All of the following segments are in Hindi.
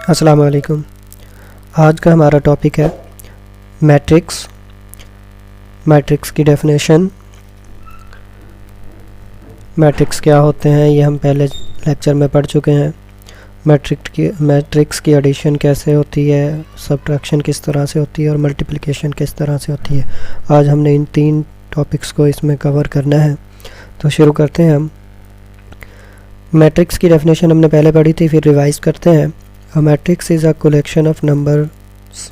अस्सलाम वालेकुम। आज का हमारा टॉपिक है मैट्रिक्स। मैट्रिक्स की डेफिनेशन, मैट्रिक्स क्या होते हैं ये हम पहले लेक्चर में पढ़ चुके हैं। मैट्रिक्स की एडिशन कैसे होती है, सब्ट्रैक्शन किस तरह से होती है और मल्टीप्लिकेशन किस तरह से होती है। आज हमने इन 3 टॉपिक्स को इसमें कवर करना है, तो शुरू करते हैं हम। मैट्रिक्स की डेफिनेशन हमने पहले पढ़ी थी, फिर रिवाइज करते हैं। A matrix is a collection of numbers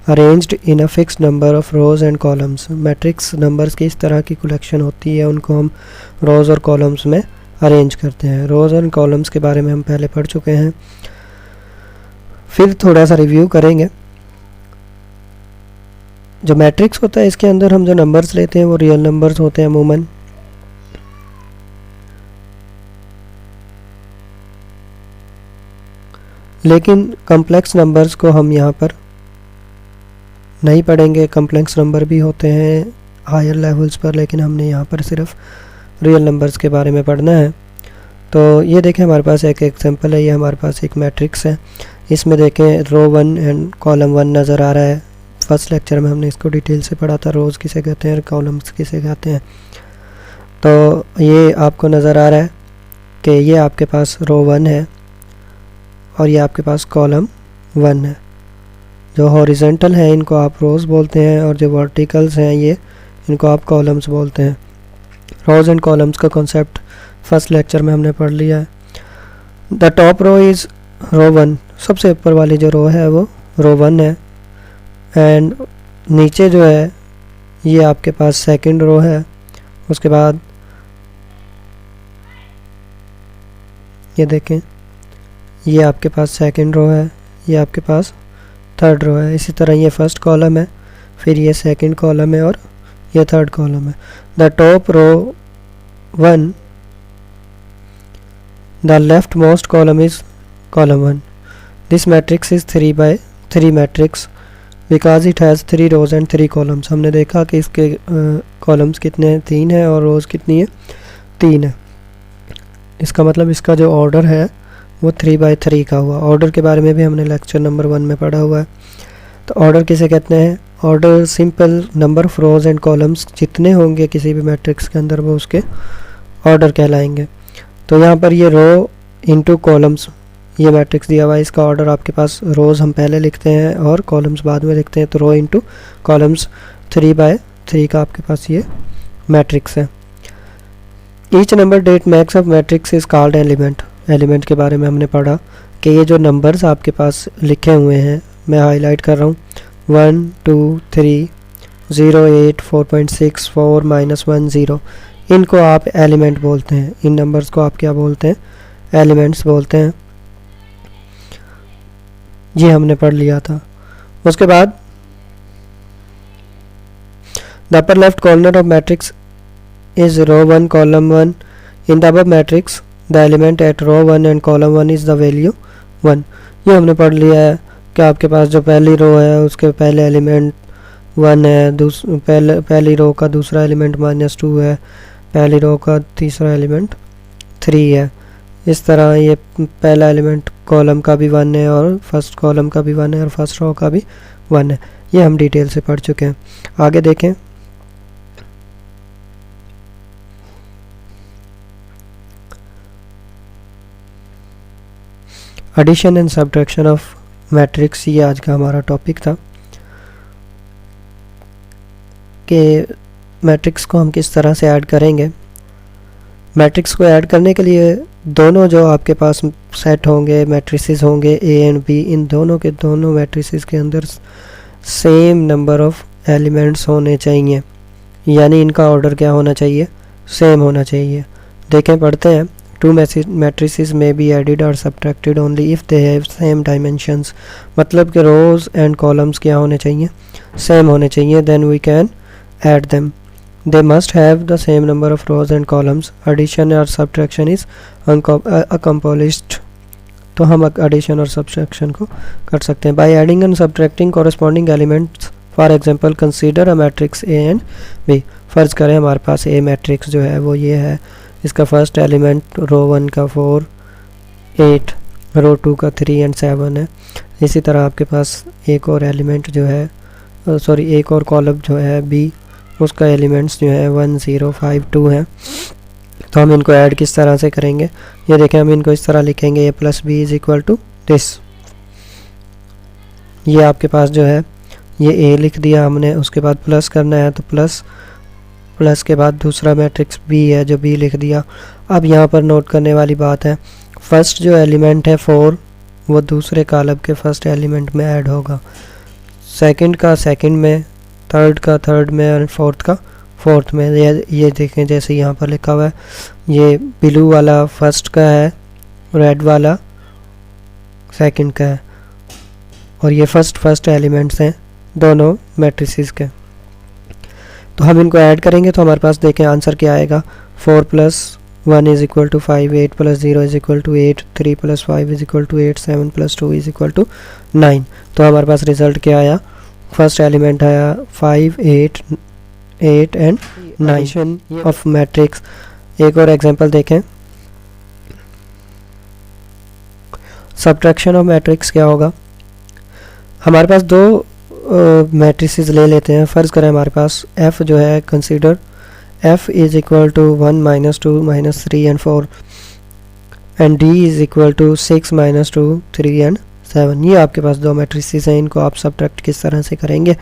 arranged in a fixed number of rows and columns. Matrix numbers की इस तरह की कलेक्शन होती है, उनको हम रोज़ और कॉलम्स में अरेंज करते हैं। रोज़ और कॉलम्स के बारे में हम पहले पढ़ चुके हैं, फिर थोड़ा सा रिव्यू करेंगे। जो मैट्रिक्स होता है इसके अंदर हम जो नंबर्स लेते हैं वो रियल नंबर्स होते हैं अमूमन। लेकिन कम्प्लेक्स नंबर्स को हम यहाँ पर नहीं पढ़ेंगे। कम्प्लेक्स नंबर भी होते हैं हायर लेवल्स पर, लेकिन हमने यहाँ पर सिर्फ रियल नंबर्स के बारे में पढ़ना है। तो ये देखें, हमारे पास एक एग्जांपल है। ये हमारे पास एक मैट्रिक्स है, इसमें देखें रो 1 एंड कॉलम 1 नज़र आ रहा है। फर्स्ट लेक्चर में हमने इसको डिटेल से पढ़ा था, रोज़ किसे कहते हैं और कॉलम्स किसे कहते हैं। तो ये आपको नज़र आ रहा है कि ये आपके पास रो 1 है और ये आपके पास कॉलम 1 है। जो हॉरिजेंटल है इनको आप रोज़ बोलते हैं और जो वर्टिकल्स हैं ये इनको आप कॉलम्स बोलते हैं। रोज़ एंड कॉलम्स का कॉन्सेप्ट फर्स्ट लेक्चर में हमने पढ़ लिया है। द टॉप रो इज़ रो 1, सबसे ऊपर वाली जो रो है वो रो 1 है। एंड नीचे जो है ये आपके पास सेकंड रो है। उसके बाद ये देखें, ये आपके पास सेकंड रो है, ये आपके पास थर्ड रो है। इसी तरह ये फर्स्ट कॉलम है, फिर ये सेकंड कॉलम है और ये थर्ड कॉलम है। The top row 1, the leftmost column is column 1। This matrix is 3 by 3 matrix because it has 3 rows and 3 columns. हमने देखा कि इसके कॉलम्स कितने हैं, 3 है, और रोज़ कितनी है, 3 है। इसका मतलब इसका जो ऑर्डर है वो 3 by 3 का हुआ। ऑर्डर के बारे में भी हमने लेक्चर नंबर 1 में पढ़ा हुआ है। तो ऑर्डर किसे कहते हैं? Order simple number of rose and columns जितने होंगे किसी भी मैट्रिक्स के अंदर वो उसके ऑर्डर कहलाएंगे। तो यहाँ पर ये रो इनटू कॉलम्स ये मैट्रिक्स दिया हुआ है। इसका ऑर्डर आपके पास रोज़ हम पहले लिखते हैं और कॉलम्स बाद में लिखते हैं। तो रो इनटू कॉलम्स 3 by 3 का आपके पास ये मैट्रिक्स है। Each number that makes of matrix is called element. Element के बारे में हमने पढ़ा कि ये जो नंबर्स आपके पास लिखे हुए हैं, मैं हाईलाइट कर रहा हूँ, 1 2 3 0 8 4.6 4 -1 0, इनको आप एलिमेंट बोलते हैं। इन नंबर्स को आप क्या बोलते हैं? एलिमेंट्स बोलते हैं। ये हमने पढ़ लिया था। उसके बाद the upper left corner of matrix is row 1 column 1। In the above matrix the element at row 1 and column 1 is the value 1। ये हमने पढ़ लिया है कि आपके पास जो पहली रो है उसके पहले एलिमेंट 1 है, पहली रो का दूसरा एलिमेंट -2 है, पहली रो का तीसरा एलिमेंट 3 है। इस तरह ये पहला एलिमेंट कॉलम का भी 1 है और फर्स्ट कॉलम का भी 1 है और फर्स्ट रो का भी 1 है। ये हम डिटेल से पढ़ चुके हैं। आगे देखें, addition and subtraction of matrix, ये आज का हमारा टॉपिक था कि मैट्रिक्स को हम किस तरह से ऐड करेंगे। मैट्रिक्स को ऐड करने के लिए दोनों जो आपके पास सेट होंगे, मैट्रिसेस होंगे ए एंड बी, इन दोनों के दोनों मैट्रिसेस के अंदर सेम नंबर ऑफ एलिमेंट्स होने चाहिए, यानी इनका ऑर्डर क्या होना चाहिए? सेम होना चाहिए। देखें, पढ़ते हैं। 2 matrices may be added or subtracted only if they have same dimensions। मतलब कि रोज एंड कॉलम्स क्या होने चाहिए? सेम होने चाहिए। then we can add them। they must have the same number of rows and columns। addition or subtraction is accomplished। तो हम addition और subtraction को कर सकते हैं by adding and subtracting corresponding elements। for example consider a matrix A and B। फ़र्ज़ करें हमारे पास A मैट्रिक्स जो है वो ये है, इसका फर्स्ट एलिमेंट रो 1 का 4 8 रो 2 का 3 एंड 7 है। इसी तरह आपके पास एक और एलिमेंट जो है एक और कॉलम जो है बी, उसका एलिमेंट्स जो है 1 0 5 2 है। तो हम इनको ऐड किस तरह से करेंगे, ये देखें, हम इनको इस तरह लिखेंगे, a plus b is equal to this. ये आपके पास जो है ये ए लिख दिया हमने, उसके बाद प्लस करना है तो प्लस के बाद दूसरा मैट्रिक्स बी है जो बी लिख दिया। अब यहाँ पर नोट करने वाली बात है, फर्स्ट जो एलिमेंट है 4 वो दूसरे कॉलम के फर्स्ट एलिमेंट में ऐड होगा, सेकंड का सेकंड में, थर्ड का थर्ड में और फोर्थ का फोर्थ में। ये देखें जैसे यहाँ पर लिखा हुआ है, ये ब्लू वाला फर्स्ट का है, रेड वाला सेकंड का है, और ये फर्स्ट एलिमेंट्स हैं दोनों मैट्रिसेस के। तो हम इनको ऐड करेंगे तो हमारे पास देखें आंसर क्या आएगा, 4 + 1 is equal to 5, 8 + 0 is equal to 8, 3 + 5 is equal to 8, 7 + 2 is equal to 9। तो हमारे पास रिजल्ट क्या आया, फर्स्ट एलिमेंट आया 5, 8 एंड 9 ऑफ मैट्रिक्स। एक और एग्जांपल देखें, सब्ट्रैक्शन ऑफ मैट्रिक्स क्या होगा, हमारे पास दो मैट्रिसेस ले लेते हैं। फ़र्ज़ करें हमारे पास f जो है, consider f is equal to 1 - 2 - 3 and 4 and d is equal to 6 - 2 3 and 7। ये आपके पास दो मैट्रिसेस हैं, इनको आप सब्ट्रैक्ट किस तरह से करेंगे,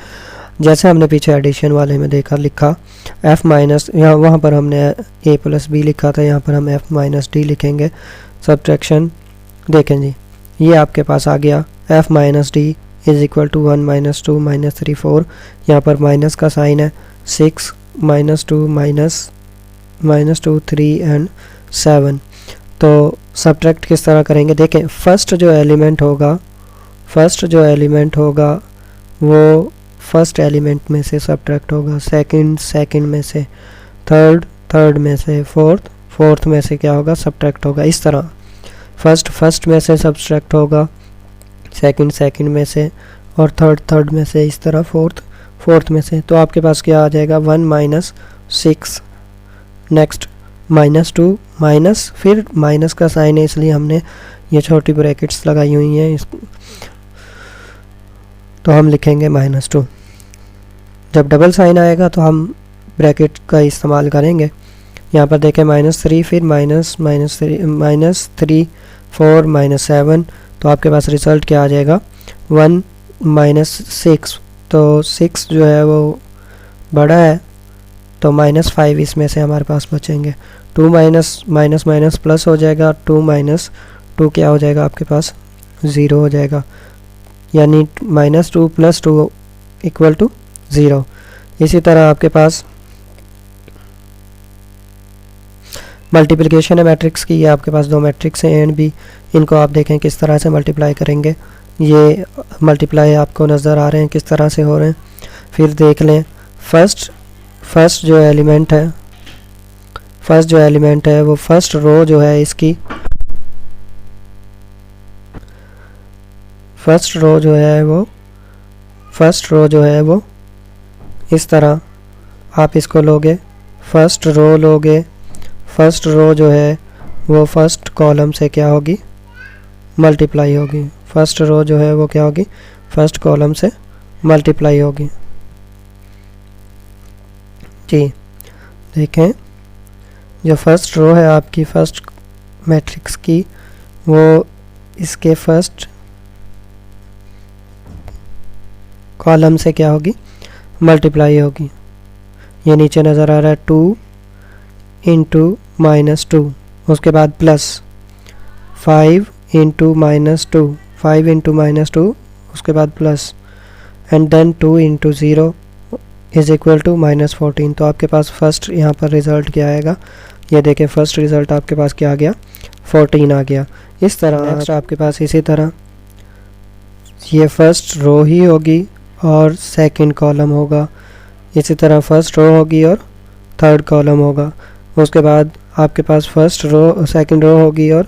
जैसे हमने पीछे एडिशन वाले में लिखा f माइनस, यहाँ वहाँ पर हमने a + b लिखा था, यहाँ पर हम f - d लिखेंगे। सब्ट्रैक्शन देखें जी, ये आपके पास आ गया f - d is equal to 1 - 2 - 3 4, यहाँ पर माइनस का साइन है, 6 - 2 -2 3 एंड 7। तो सब्ट्रैक्ट किस तरह करेंगे, देखें फर्स्ट जो एलिमेंट होगा वो फर्स्ट एलिमेंट में से सब्ट्रैक्ट होगा, सेकंड में से, थर्ड में से, फोर्थ में से क्या होगा, सब्ट्रैक्ट होगा। इस तरह फर्स्ट में से सब्ट्रैक्ट होगा, सेकंड में से, और थर्ड में से, इस तरह फोर्थ में से। तो आपके पास क्या आ जाएगा, 1 - 6, नेक्स्ट -2 माइनस, फिर माइनस का साइन है इसलिए हमने ये छोटी ब्रैकेट्स लगाई हुई हैं, तो हम लिखेंगे -2। जब डबल साइन आएगा तो हम ब्रैकेट का इस्तेमाल करेंगे। यहाँ पर देखें -3, फिर -3 4 -7, तो आपके पास रिज़ल्ट क्या आ जाएगा, 1 - 6। तो 6 जो है वो बड़ा है, तो -5 इसमें से हमारे पास बचेंगे। 2 माइनस प्लस हो जाएगा, 2 - 2 क्या हो जाएगा आपके पास, 0 हो जाएगा, यानी -2 + 2 इक्वल टू 0। इसी तरह आपके पास मल्टीप्लिकेशन है मैट्रिक्स की, ये आपके पास दो मैट्रिक्स हैं ए एंड बी, इनको आप देखें किस तरह से मल्टीप्लाई करेंगे। ये मल्टीप्लाई आपको नज़र आ रहे हैं किस तरह से हो रहे हैं, फिर देख लें। फर्स्ट जो एलिमेंट है वो फर्स्ट रो जो है इसकी, फर्स्ट रो जो है वो इस तरह आप इसको लोगे, फर्स्ट रो जो है वो फर्स्ट कॉलम से क्या होगी, मल्टीप्लाई होगी। फर्स्ट रो जो है वो क्या होगी, फर्स्ट कॉलम से मल्टीप्लाई होगी जी। देखें जो फर्स्ट रो है आपकी फर्स्ट मैट्रिक्स की, वो इसके फर्स्ट कॉलम से क्या होगी, मल्टीप्लाई होगी। ये नीचे नज़र आ रहा है 2 × -2, उसके बाद प्लस 5 × -2, 5 × -2, उसके बाद plus, and then 2 × 0 is equal to -14। तो आपके पास फर्स्ट यहाँ पर रिज़ल्ट क्या आएगा, ये देखें फर्स्ट रिज़ल्ट आपके पास क्या आ गया, 14 आ गया। इस तरह नेक्स्ट आपके पास इसी तरह ये फर्स्ट रो ही होगी और सेकंड कॉलम होगा, इसी तरह फर्स्ट रो होगी और थर्ड कॉलम होगा। उसके बाद आपके पास सेकंड रो होगी और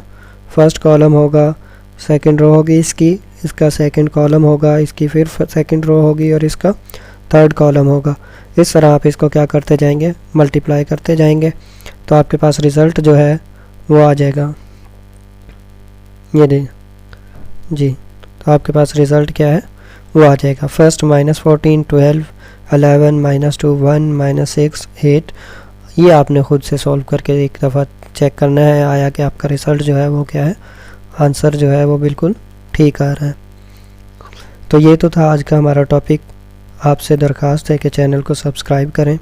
फर्स्ट कॉलम होगा, सेकंड रो होगी इसका सेकंड कॉलम होगा, इसकी फिर सेकंड रो होगी और इसका थर्ड कॉलम होगा। इस तरह आप इसको क्या करते जाएंगे, मल्टीप्लाई करते जाएंगे, तो आपके पास रिज़ल्ट जो है वो आ जाएगा। ये जी, तो आपके पास रिज़ल्ट क्या है वो आ जाएगा। फर्स्ट -14, 12, 11, -2, 1, -6, 8। ये आपने खुद से सॉल्व करके एक दफ़ा चेक करना है आया कि आपका रिज़ल्ट जो है वो क्या है, आंसर जो है वो बिल्कुल ठीक आ रहा है। तो ये तो था आज का हमारा टॉपिक। आपसे दरख्वास्त है कि चैनल को सब्सक्राइब करें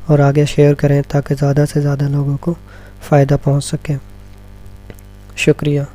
और आगे शेयर करें ताकि ज़्यादा से ज़्यादा लोगों को फ़ायदा पहुंच सके। शुक्रिया।